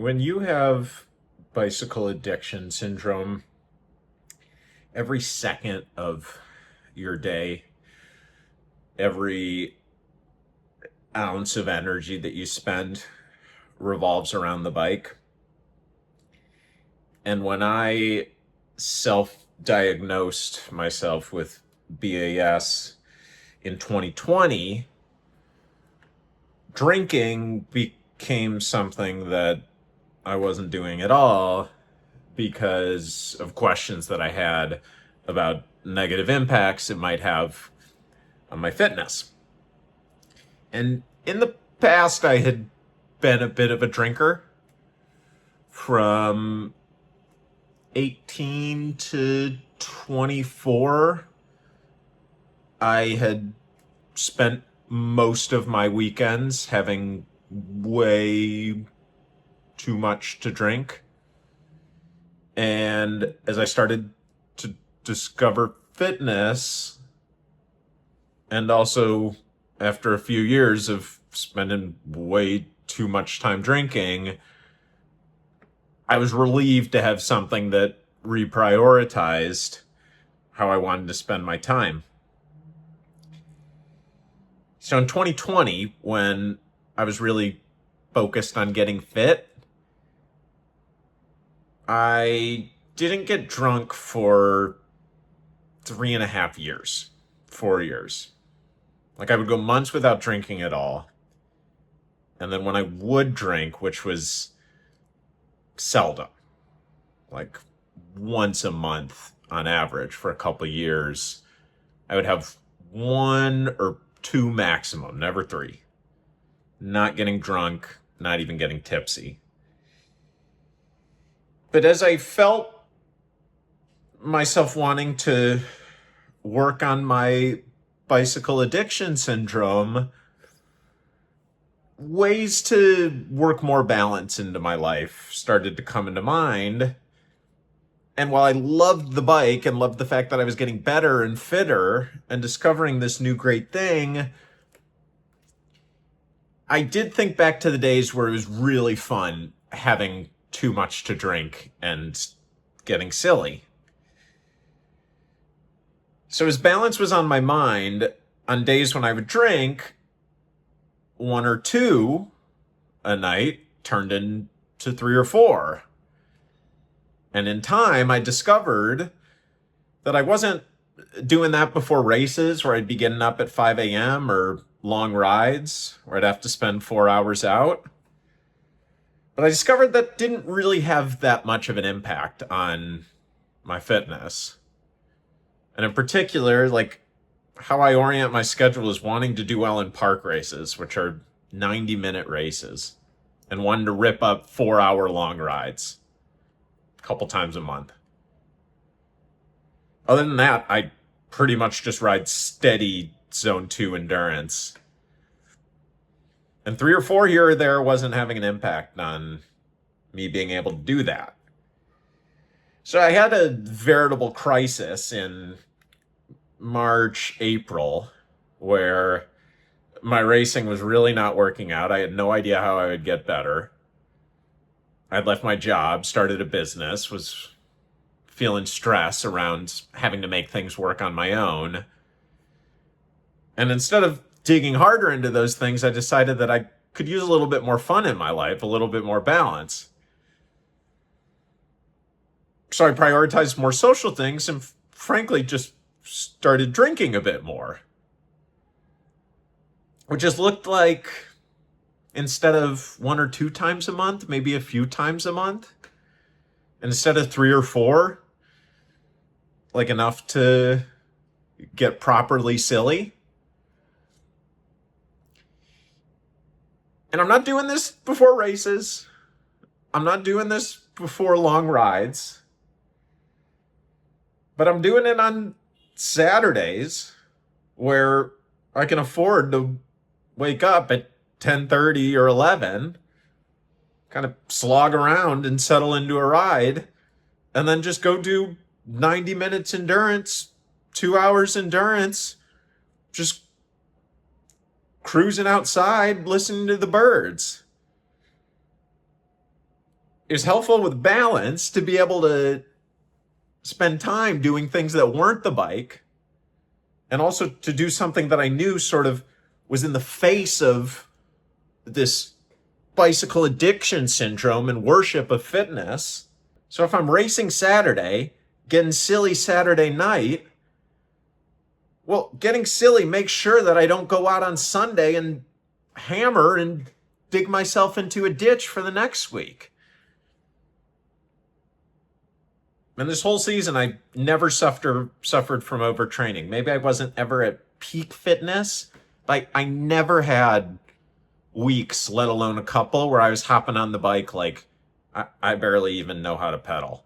When you have bicycle addiction syndrome, every second of your day, every ounce of energy that you spend revolves around the bike. And when I self diagnosed myself with BAS in 2020, drinking became something that I wasn't doing at all because of questions that I had about negative impacts it might have on my fitness. And in the past, I had been a bit of a drinker. From 18 to 24, I had spent most of my weekends having way too much to drink. And as I started to discover fitness, and also after a few years of spending way too much time drinking, I was relieved to have something that reprioritized how I wanted to spend my time. So in 2020, when I was really focused on getting fit, I didn't get drunk for 3.5 years, 4 years. Like I would go months without drinking at all. And then when I would drink, which was seldom, like once a month on average for a couple of years, I would have one or two maximum, never three. Not getting drunk, not even getting tipsy. But as I felt myself wanting to work on my bicycle addiction syndrome, ways to work more balance into my life started to come into mind. And while I loved the bike and loved the fact that I was getting better and fitter and discovering this new great thing, I did think back to the days where it was really fun having too much to drink and getting silly. So as balance was on my mind, on days when I would drink, one or two a night turned into three or four. And in time, I discovered that I wasn't doing that before races where I'd be getting up at 5 a.m. or long rides where I'd have to spend 4 hours out. But I discovered that didn't really have that much of an impact on my fitness. And in particular, like how I orient my schedule is wanting to do well in park races, which are 90-minute races, and wanting to rip up 4-hour long rides a couple times a month. Other than that, I pretty much just ride steady zone 2 endurance. And 3 or 4 here or there wasn't having an impact on me being able to do that. So I had a veritable crisis in March, April, where my racing was really not working out. I had no idea how I would get better. I'd left my job, started a business, was feeling stress around having to make things work on my own. And instead of digging harder into those things, I decided that I could use a little bit more fun in my life, a little bit more balance. So I prioritized more social things and frankly just started drinking a bit more. Which just looked like, instead of 1 or 2 times a month, maybe a few times a month. Instead of 3 or 4, like enough to get properly silly. And I'm not doing this before races. I'm not doing this before long rides. But I'm doing it on Saturdays where I can afford to wake up at 10:30 or 11, kind of slog around and settle into a ride, and then just go do 90 minutes endurance, 2 hours endurance, just cruising outside, listening to the birds. was helpful with balance to be able to spend time doing things that weren't the bike, and also to do something that I knew sort of was in the face of this bicycle addiction syndrome and worship of fitness. So if I'm racing Saturday, getting silly Saturday night, well, getting silly makes sure that I don't go out on Sunday and hammer and dig myself into a ditch for the next week. And this whole season, I never suffered from overtraining. Maybe I wasn't ever at peak fitness, but I never had weeks, let alone a couple, where I was hopping on the bike like I barely even know how to pedal.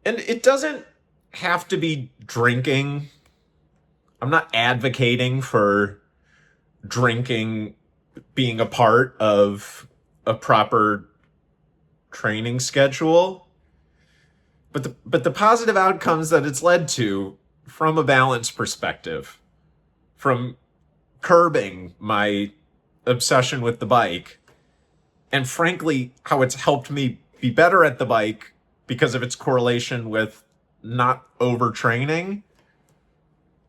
And it doesn't have to be drinking. I'm not advocating for drinking being a part of a proper training schedule. But the positive outcomes that it's led to from a balance perspective, from curbing my obsession with the bike, and frankly, how it's helped me be better at the bike because of its correlation with not overtraining,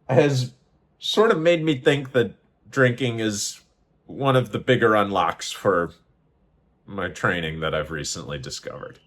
has sort of made me think that drinking is one of the bigger unlocks for my training that I've recently discovered.